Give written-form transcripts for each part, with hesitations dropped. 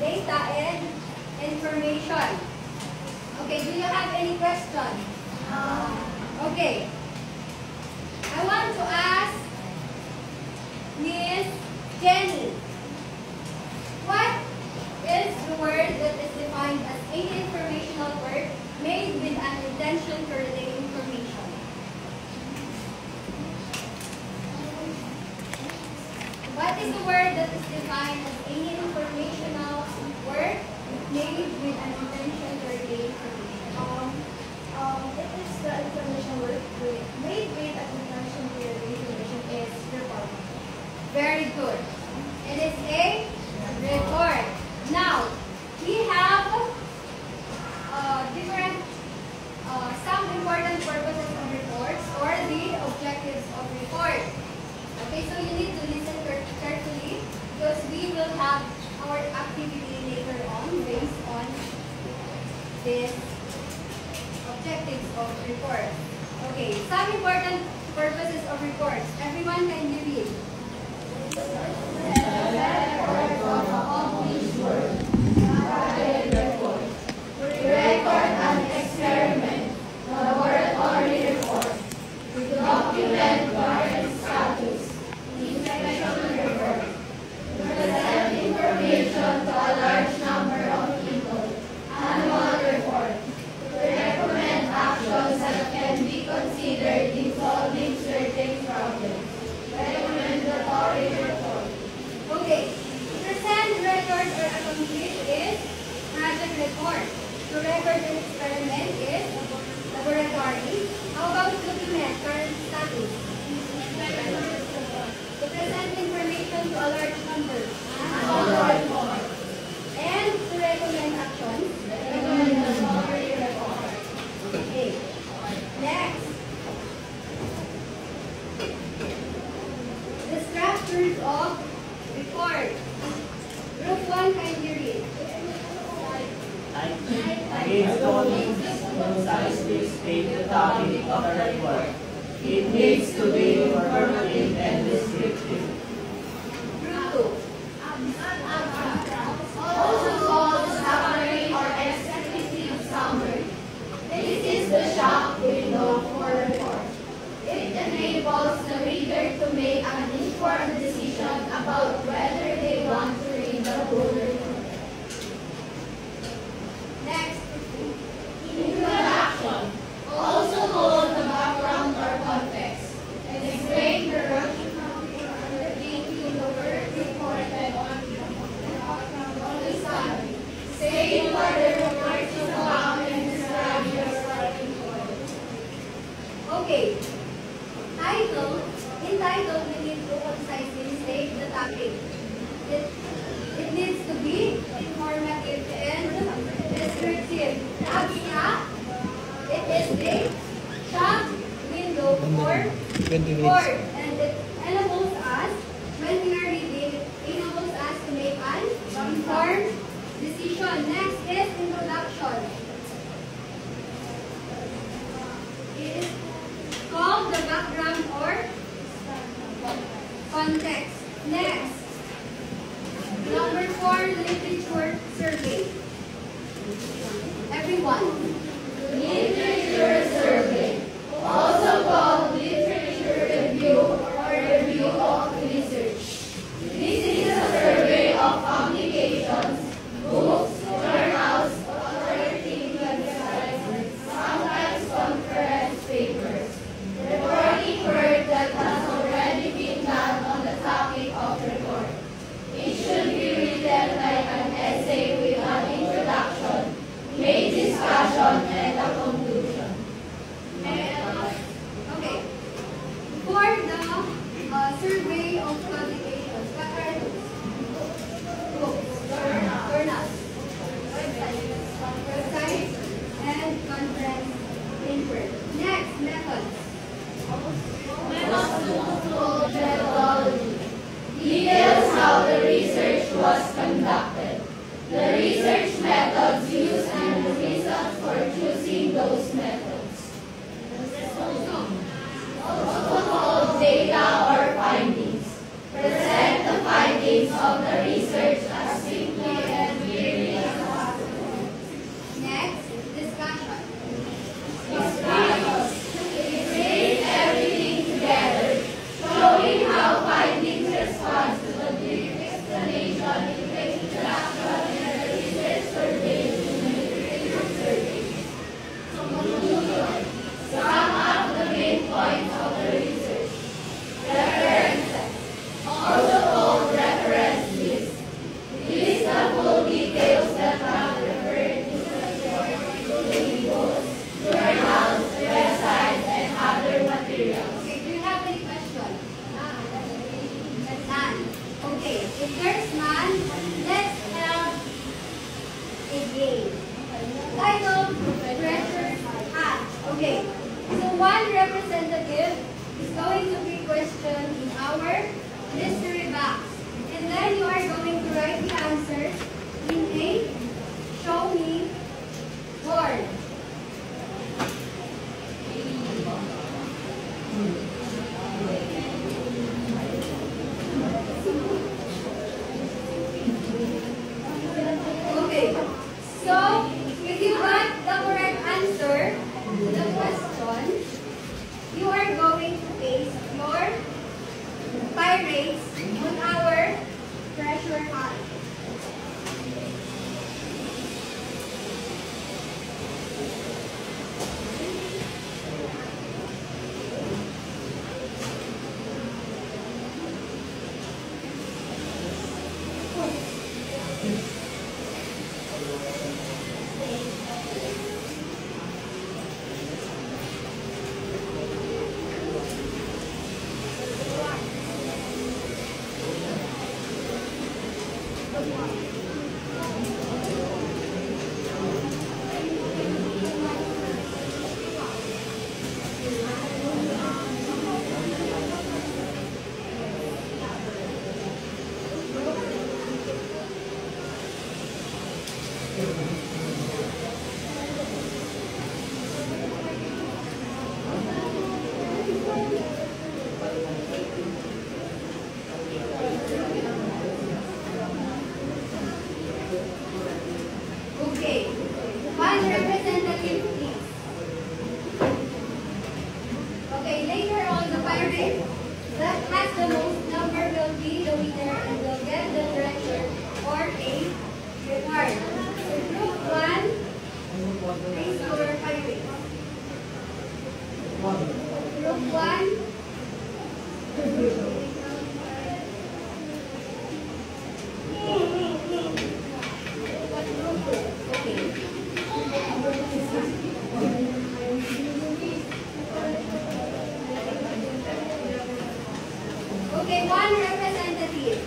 data and information. Okay, do you have any question? Okay. I want to ask Miss Jenny, what is the word that is defined as any informational work made with an intention to relay information? What is the word that is defined as any informational work made with an intention to relay information? It is the information work made with an intention to relay information is report. Very good. It is a report. Now, we have different, some important purposes of reports or the objectives of report. Okay, so you need to listen carefully because we will have our activity later on based on this objectives of report. Okay, some important purposes of reports. Everyone, can you read? Record an experiment, laboratory report, document current status, inspection report, present information to a large number of people, annual report, recommend actions that can be considered in solving certain problems, recommendatory report. Okay, present, record, or accomplish is project report. To record an experiment is laboratory. How about document current status? To present information to a large number. And to recommend actions. Okay. Next. The structures of report. Group 1, can you read? Against all concisely state the topic of the report. It needs to be informative and descriptive. Group 2. Also called summary or executive summary. This is the shop window for report. It enables the reader to make an informed decision about whether they want to read the whole report. Next. Introduction, also called the background or context, explain the undertaking the work reported on the summary. Say what the report is about and describe your starting point. Okay. Title. In title, we need to concisely state the topic. It needs to be informative and descriptive. Abstract. It is the shop window for report. And it enables us, when we are reading, it enables us to make an informed decision. Next is introduction. It is called the background or context. Next. Number 4, literature survey. Everyone. Literature survey, also called literature review or review of research. This is a survey of publications, books, journals, authoritative websites, sometimes conference papers, reporting work that has already been done on the topic of report. It should be written like an essay with an introduction, main discussion, and a conclusion. Okay. For the survey of publications, what are those? Books, journals, websites, and conference papers. Next, methods. Methodology details how the research was conducted, the research methods used, and the reasons for choosing those methods. Also called data or findings. Present the findings of the research as simply and If there's none, let's have a game. Title, Treasure Hunt. Okay, so one representative is going to be questioned in our mystery box. And then you are going to write the answers in a show me board. Okay, so if you got the correct answer to the question, you are going to paste your pirates on our treasure hunt. Okay, one representative, please. Okay, later on, the pirate that has the most number will be the winner and will get the treasure or a reward. So group 1, raise your pirate. Group 1. Okay, one representative.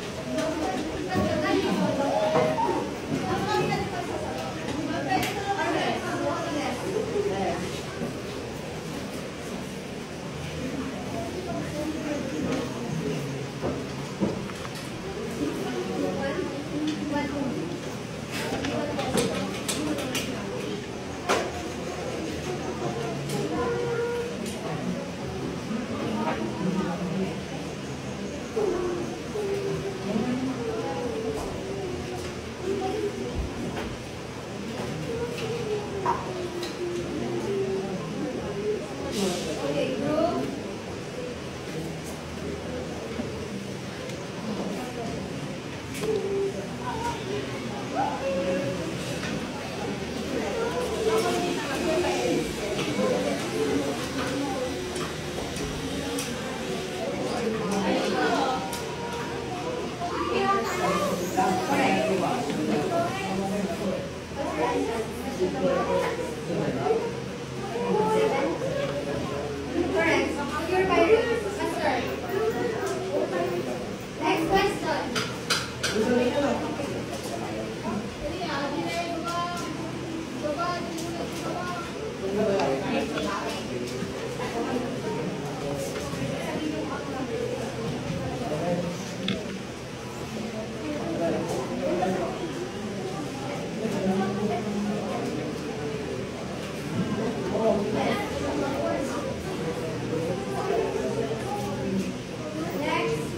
Okay, group. Correct. Your pirate. Master. Next question. Next.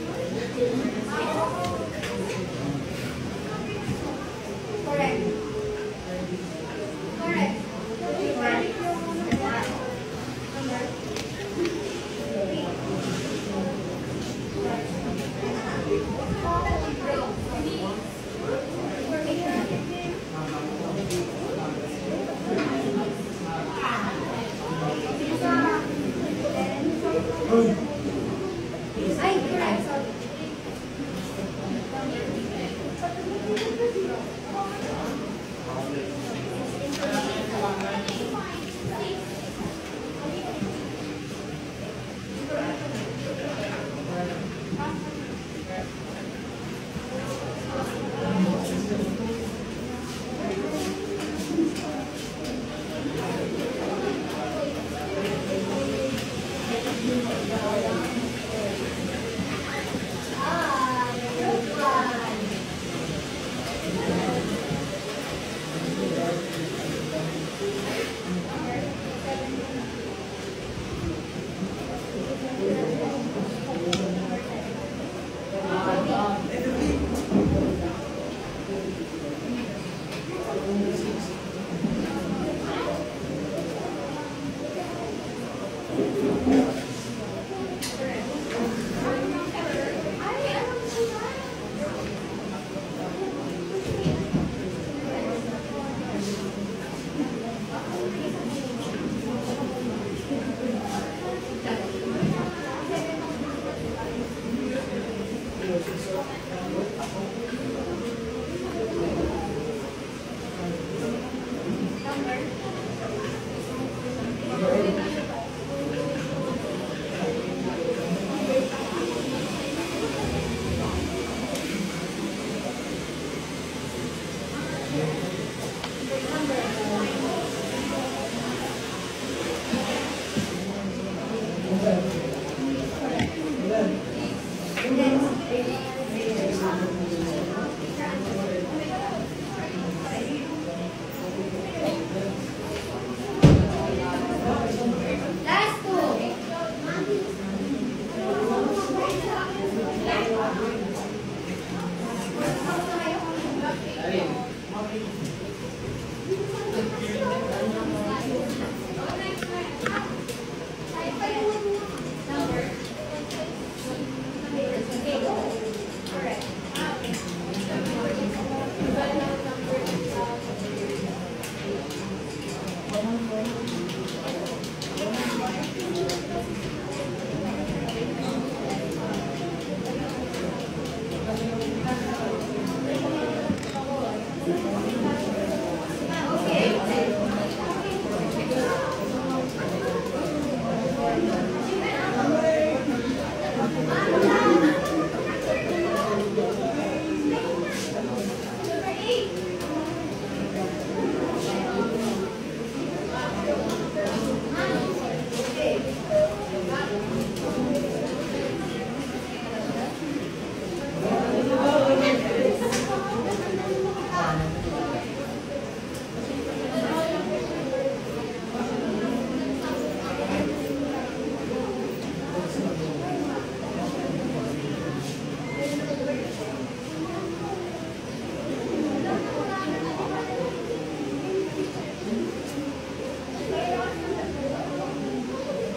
Last two.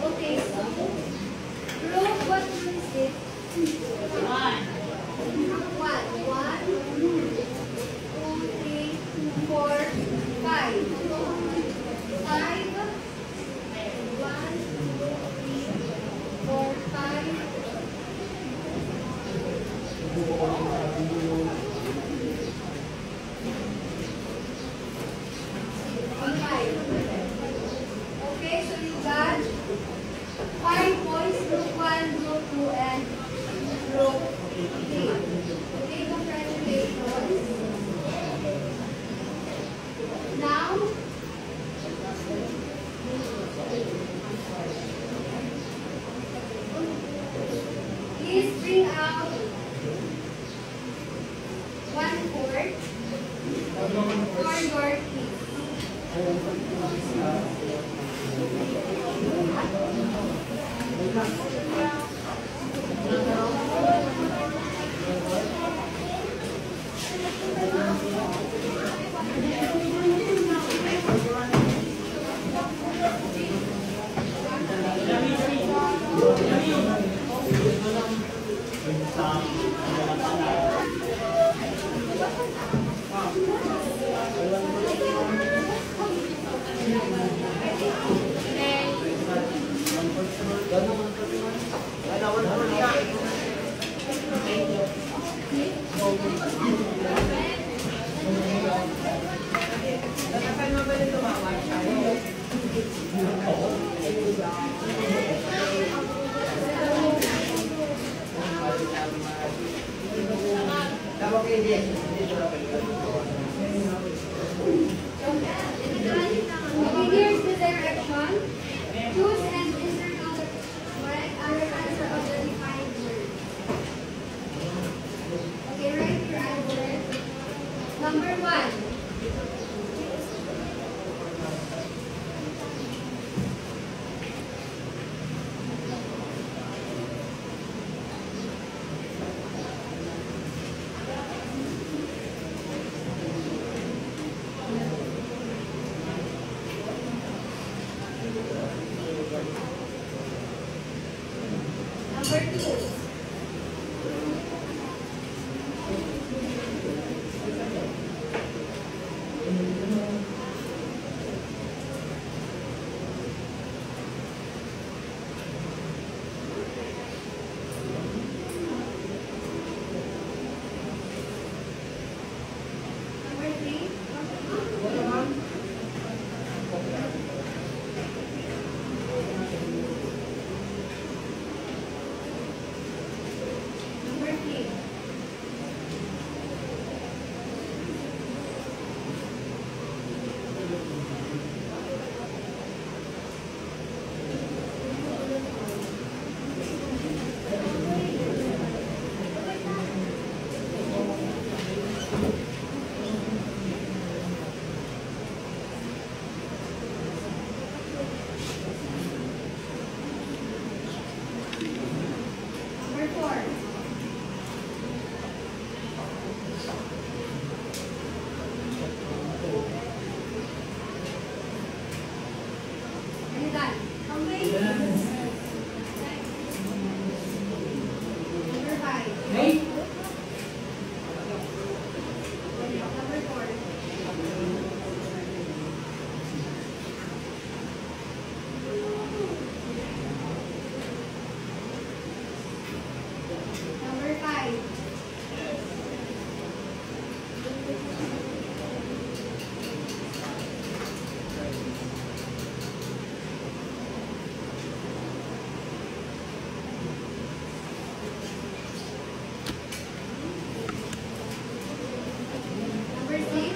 Okay, so prove what rule is it? One. One, two, three, four, five. Five. One, two, three, four, five. Five. Okay, so you got 5 points, group 1, group 2, and group 3. Okay, congratulations. Now, please bring out 1/4 for your quiz. Okay, here's the direction. Choose and encircle the correct answer of the defined word. Okay, write your answer. Number 1. Number 2. Number 4. Are you done? Number 5. Hey! Number 4. Number 5. Number 6.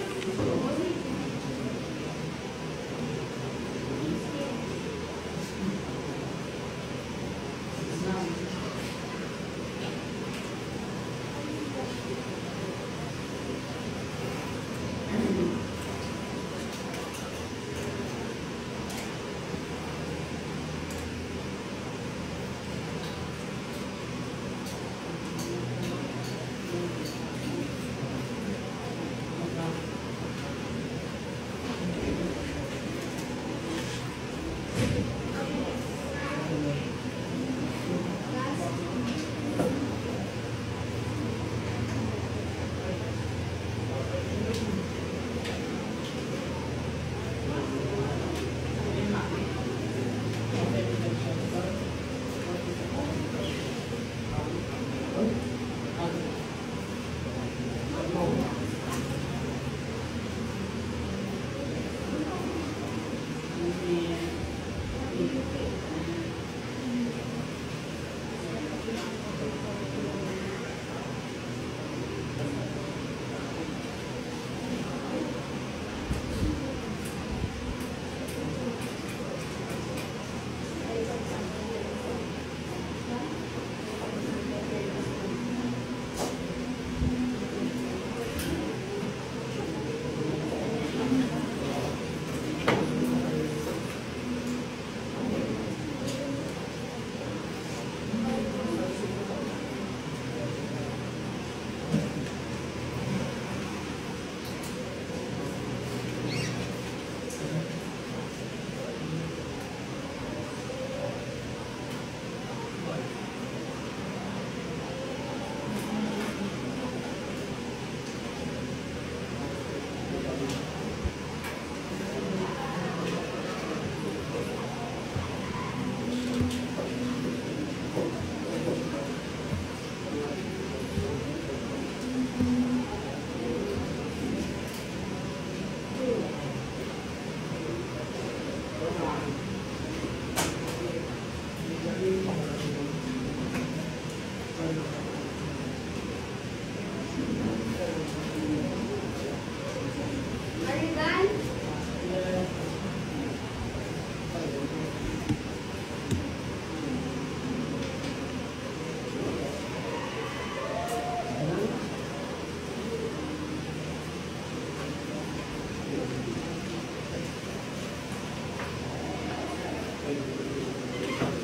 Are you done?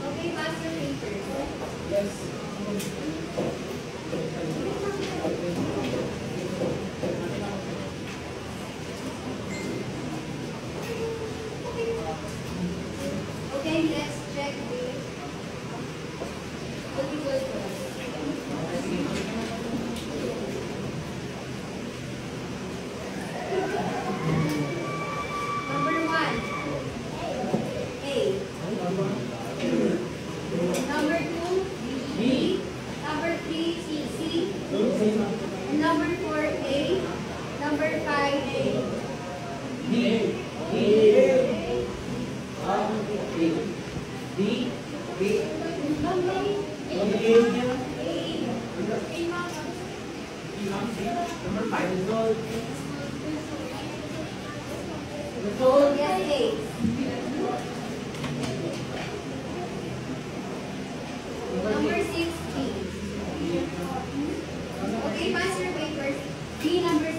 Okay, pass your papers. Okay, let's check the people. Number 1, A. Number 2, B. Number 3, C. And number 4, A. Number 5, A. Number 5 is gold. Yes, A. Number 6, B. Okay, pass your papers. B number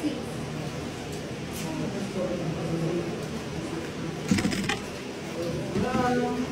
Thank you.